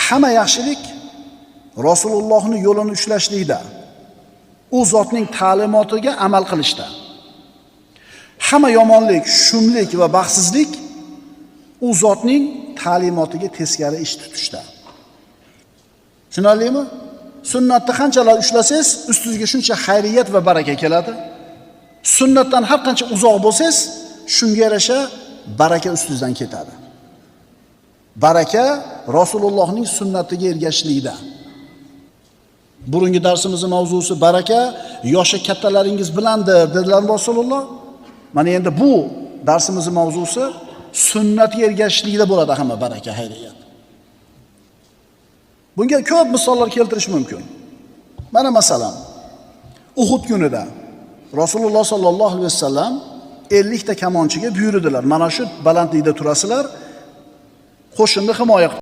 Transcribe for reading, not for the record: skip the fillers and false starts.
hamma yaxshilik Rasulullohning yo'lini ushlashlikda, u zotning ta'limotiga amal qilishda. Hamma yomonlik, shumlik va baxtsizlik u zotning ta'limotiga teskari ish tutishda. Tushunarlimi? Sunnatni qanchalar ushlasangiz, ustingizga shuncha xayriyat va baraka keladi. Sunnatdan har qancha uzoq bo'lsangiz, shunga yarasha baraka ustingizdan ketadi. Baraka Rasulullohning sunnatiga ergashishlikda. Burungi darsimizning mavzusi baraka yoshi kattalaringiz bilandir dedilar Rasululloh. Mana endi bu darsimizning mavzusi sunnatga ergashishlikda bo'ladi hamma baraka, xayriyat. Bunga ko'p misollar keltirish mumkin. Mana masalan, Uhud kunida Rasululloh sallallohu alayhi vasallam 50 ta kamonchiga buyurdilar. Mana shu balandlikda turasizlar, qo'shinni himoya